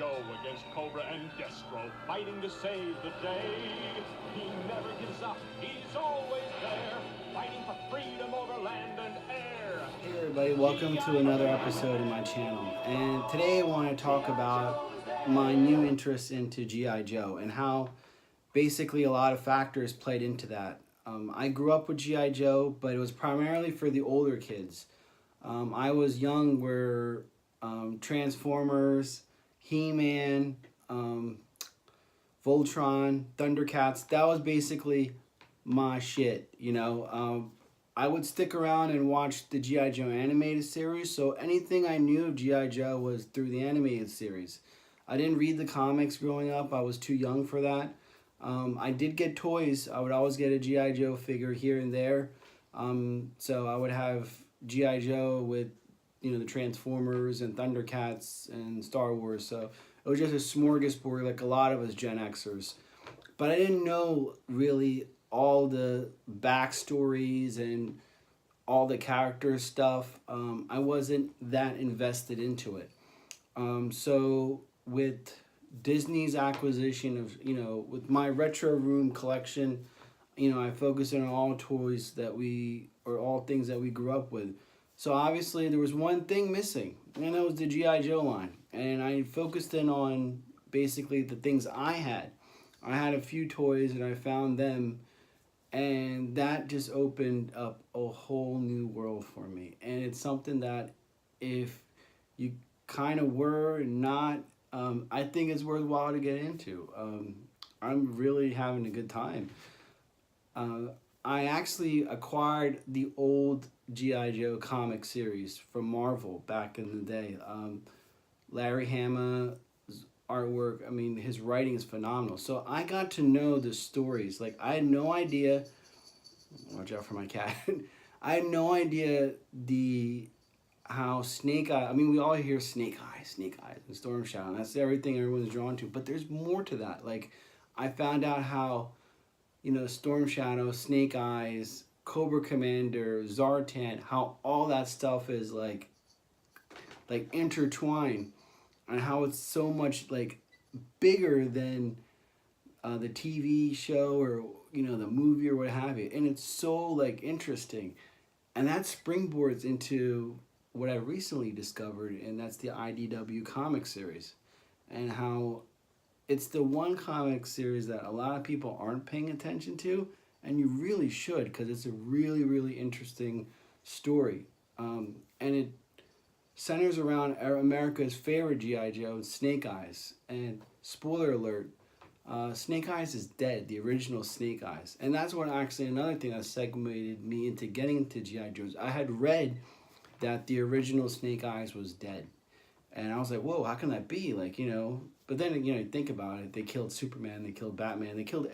Joe against Cobra and Destro, fighting to save the day. He never gives up, he's always there, fighting for freedom over land and air. Hey everybody, welcome to another episode of my channel. And today I want to talk about my new interest into GI Joe and how basically a lot of factors played into that. I grew up with GI Joe, but it was primarily for the older kids. I was young where Transformers, He-Man, Voltron, Thundercats, that was basically my shit, you know. I would stick around and watch the G.I. Joe animated series, so anything I knew of G.I. Joe was through the animated series. I didn't read the comics growing up, I was too young for that. I did get toys. I would always get a G.I. Joe figure here and there. So I would have G.I. Joe with, you know, the Transformers and Thundercats and StarWars. So it was just a smorgasbord like a lot of us GenXers. But I didn't know really all the backstories and all the character stuff. I wasn't that invested into it. So with Disney's acquisition of, you know, with my retro room collection, you know, I focused on all toys that or all things that we grew up with. So obviously there was one thing missing, and that was the G.I. Joe line. And I focused in on basically the things I had. I had a few toys and I found them, and that just opened up a whole new world for me. And it's something that if you kind of were not, I think it's worthwhile to get into. I'm really having a good time. I actually acquired the old G.I. Joe comic series from Marvel back in the day. Larry Hama's artwork, I mean, his writing is phenomenal. So I got to know the stories. Like, I had no idea, watch out for my cat. I had no idea how Snake Eye, I mean, we all hear Snake Eyes, and Storm Shadow, and that's everything everyone's drawn to. But there's more to that. Like, I found out how, you know, Storm Shadow, Snake Eyes, Cobra Commander, Zartan, how all that stuff is like intertwined, and how it's so much like bigger than the TV show or, you know, the movie or what have you. And it's so like interesting, and that springboards into what I recently discovered, and that's the IDW comic series, and how it's the one comic series that a lot of people aren't paying attention to, and you really should, because it's a really, really interesting story. And it centers around America's favorite G.I. Joe, Snake Eyes. And spoiler alert, Snake Eyes is dead, the original Snake Eyes. And that's what actually another thing that segued me into getting into G.I. Joes. I had read that the original Snake Eyes was dead. And I was like, whoa, how can that be? Like, you know, but then, you know, you think about it, they killed Superman, they killed Batman, they killed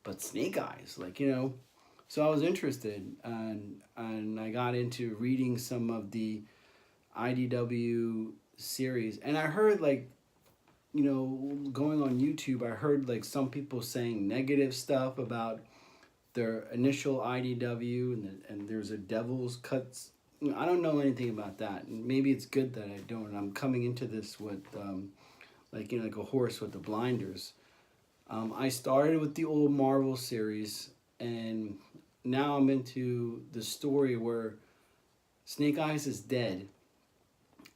but Snake Eyes, like, you know. So I was interested, and I got into reading some of the IDW series. And I heard, like, you know, going on YouTube, I heard, like, some people saying negative stuff about their initial IDW, and there's a Devil's Cuts. I don't know anything about that. Maybe it's good that I don't. I'm coming into this with, like, you know, like a horse with the blinders. I started with the old Marvel series, and now I'm into the story where Snake Eyes is dead,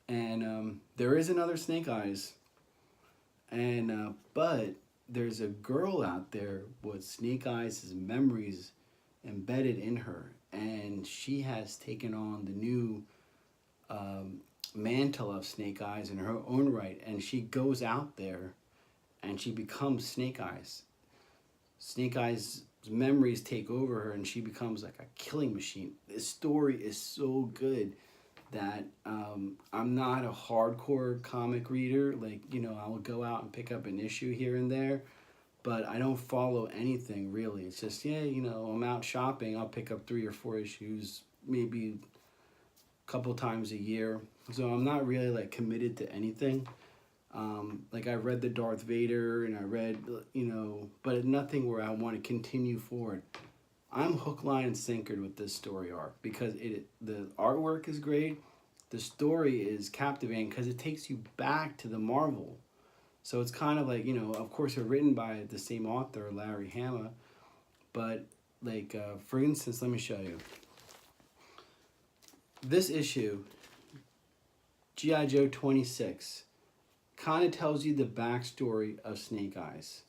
and there is another Snake Eyes, and but there's a girl out there with Snake Eyes' memories embedded in her, and she has taken on the new mantle of Snake Eyes in her own right, and she goes out there and she becomes Snake Eyes. Snake Eyes' memories take over her, and she becomes like a killing machine. This story is so good that I'm not a hardcore comic reader. Like, you know, I will go out and pick up an issue here and there, but I don't follow anything really. It's just, yeah, you know, I'm out shopping, I'll pick up 3 or 4 issues, maybe a couple times a year. So I'm not really like committed to anything. Like, I read the Darth Vader, and I read, you know, but nothing where I want to continue forward. I'm hook, line, and sinkered with this story arc because the artwork is great, the story is captivating because it takes you back to the Marvel. So it's kind of like, you know, of course, they're written by the same author, Larry Hama. But, like, for instance, let me show you. This issue, GI Joe 26, kind of tells you the backstory of Snake Eyes.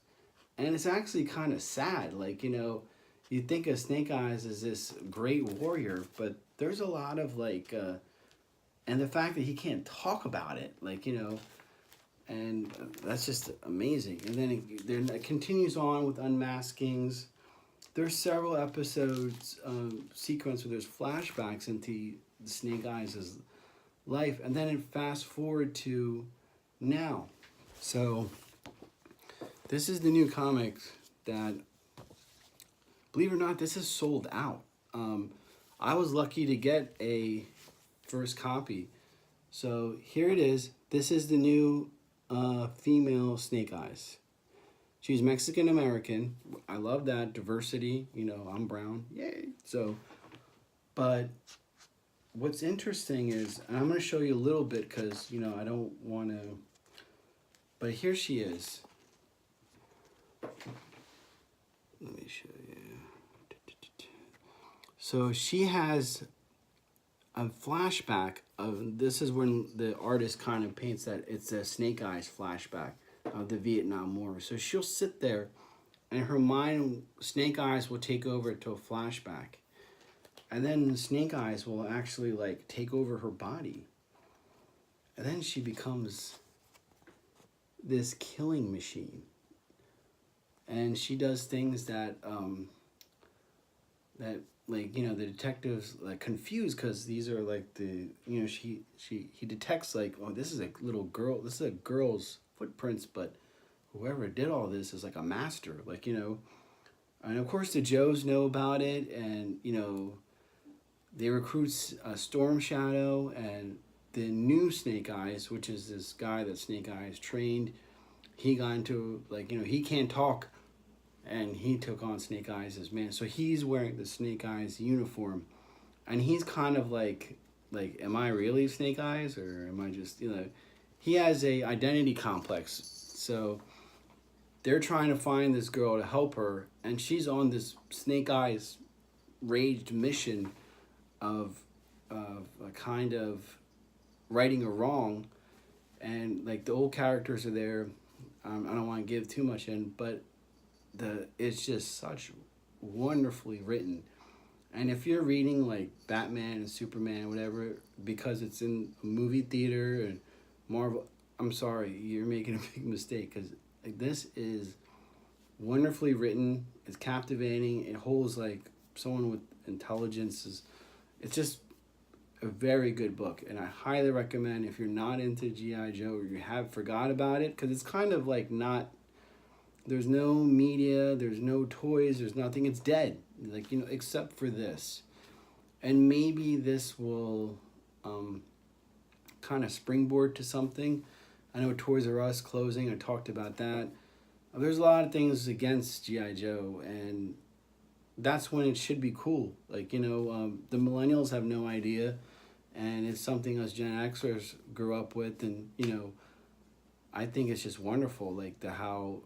And it's actually kind of sad. Like, you know, you think of Snake Eyes as this great warrior, but there's a lot of, like, and the fact that he can't talk about it, like, you know, and that's just amazing. And then it continues on with unmaskings. There's several episodes, sequence where there's flashbacks into Snake Eyes' life, and then it fast forward to now. So this is the new comic that, believe it or not, this is sold out. I was lucky to get a first copy. So here it is. This is the new female Snake Eyes. She's Mexican American. I love that diversity. You know, I'm brown. Yay. So, but what's interesting is, and I'm going to show you a little bit because, you know, I don't want to, but here she is. Let me show you. So she has a flashback of, this is when the artist kind of paints that it's a Snake Eyes flashback of the Vietnam War. So she'll sit there and her mind, Snake Eyes will take over to a flashback. And then Snake Eyes will actually, like, take over her body. And then she becomes this killing machine. And she does things that, like, you know, the detectives, like, confused because these are, like, the, you know, he detects, like, oh, this is a little girl, this is a girl's footprints, but whoever did all this is, like, a master, like, you know. And, of course, the Joes know about it, and, you know, they recruit Storm Shadow and the new Snake Eyes, which is this guy that Snake Eyes trained. He got into, like, you know, he can't talk, and he took on Snake Eyes as man. So he's wearing the Snake Eyes uniform, and he's kind of like, am I really Snake Eyes, or am I just, you know, he has a identity complex. So they're trying to find this girl to help her, and she's on this Snake Eyes raged mission of a kind of righting a wrong. And, like, the old characters are there. I don't want to give too much in, but it's just such wonderfully written. And if you're reading, like, Batman and Superman, whatever, because it's in a movie theater and Marvel, I'm sorry, you're making a big mistake, because, like, this is wonderfully written. It's captivating. It holds, like, someone with intelligence. It's just a very good book, and I highly recommend if you're not into G.I. Joe or you have forgot about it, because it's kind of like not, there's no media, there's no toys, there's nothing, it's dead, like, you know, except for this. And maybe this will kind of springboard to something. I know Toys R Us closing, I talked about that. There's a lot of things against G.I. Joe, and that's when it should be cool. Like, you know, the millennials have no idea, and it's something us GenXers grew up with, and, you know, I think it's just wonderful, like, how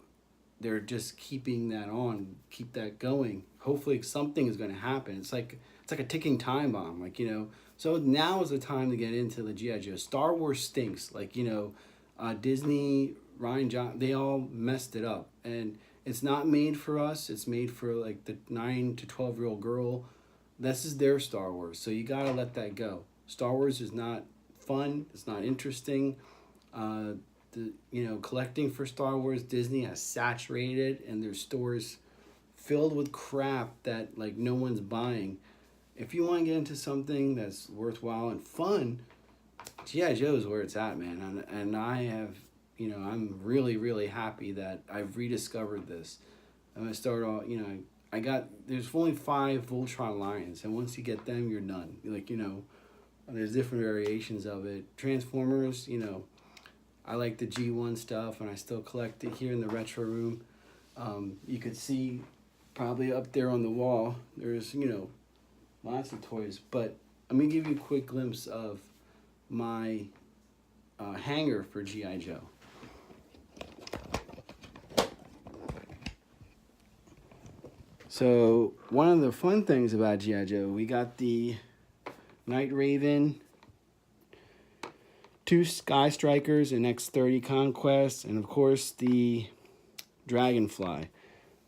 they're just keeping that on, keep that going. Hopefully something is going to happen. It's like a ticking time bomb, like, you know. So now is the time to get into the G.I. Joe. StarWars stinks, like, you know, Disney, Ryan John, they all messed it up, and it's not made for us. It's made for, like, the 9 to 12-year-old girl. This is their Star Wars, so you gotta let that go. Star Wars is not fun. It's not interesting. You know, collecting for Star Wars, Disney has saturated, and there's stores filled with crap that, like, no one's buying. If you want to get into something that's worthwhile and fun, G.I. Joe is where it's at, man. And I have, you know, I'm really, really happy that I've rediscovered this. I'm going to start all, you know, there's only 5 Voltron lines, and once you get them, you're done. Like, you know, there's different variations of it. Transformers, you know, I like the G1 stuff, and I still collect it here in the retro room. You could see probably up there on the wall, there's, you know, lots of toys. But I'm going to give you a quick glimpse of my hanger for G.I. Joe. So one of the fun things about GI Joe, we got the Night Raven, 2 Sky Strikers, and X-30 Conquest, and of course the Dragonfly.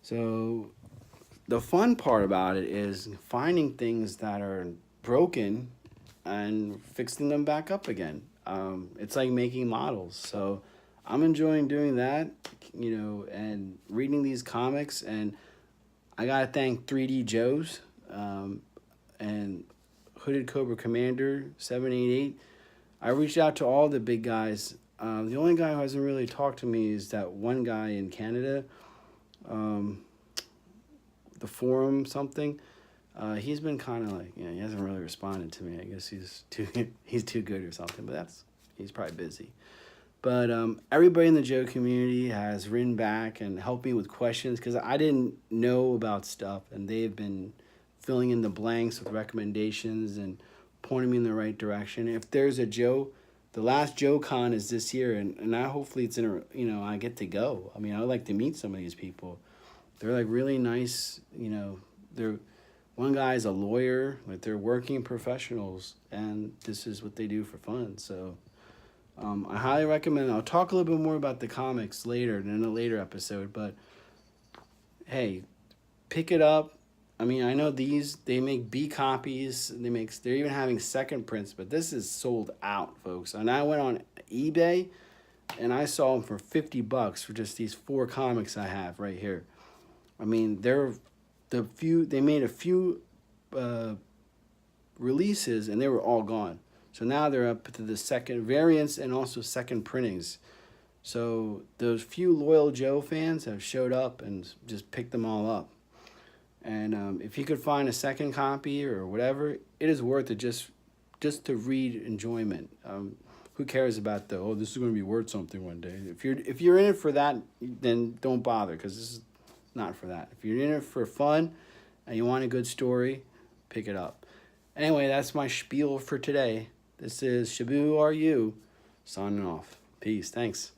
So the fun part about it is finding things that are broken and fixing them back up again. It's like making models. So I'm enjoying doing that, and reading these comics. And I gotta thank 3D Joe's and Hooded Cobra Commander 788. I reached out to all the big guys. The only guy who hasn't really talked to me is that one guy in Canada, the Forum something. He's been kind of like, he hasn't really responded to me. I guess he's too good or something, but he's probably busy. But everybody in the Joe community has written back and helped me with questions because I didn't know about stuff, and they've been filling in the blanks with recommendations and pointing me in the right direction. If there's a Joe, the last Joe Con is this year, and hopefully it's I get to go. I mean, I would like to meet some of these people. They're like really nice, one guy's a lawyer, like they're working professionals, and this is what they do for fun. So I highly recommend it. I'll talk a little bit more about the comics later in a later episode, but hey, pick it up. I mean, I know they make B copies. They're even having second prints, but this is sold out, folks. And I went on eBay and I saw them for $50 for just these 4 comics I have right here. I mean, they made a few releases and they were all gone. So now they're up to the second variants and also second printings. So those few loyal Joe fans have showed up and just picked them all up. And if you could find a second copy or whatever, it is worth it just to read enjoyment. Who cares about this is going to be worth something one day? If you're in it for that, then don't bother, because this is not for that. If you're in it for fun and you want a good story, pick it up. Anyway, that's my spiel for today. This is Shabu Are You signing off. Peace. Thanks.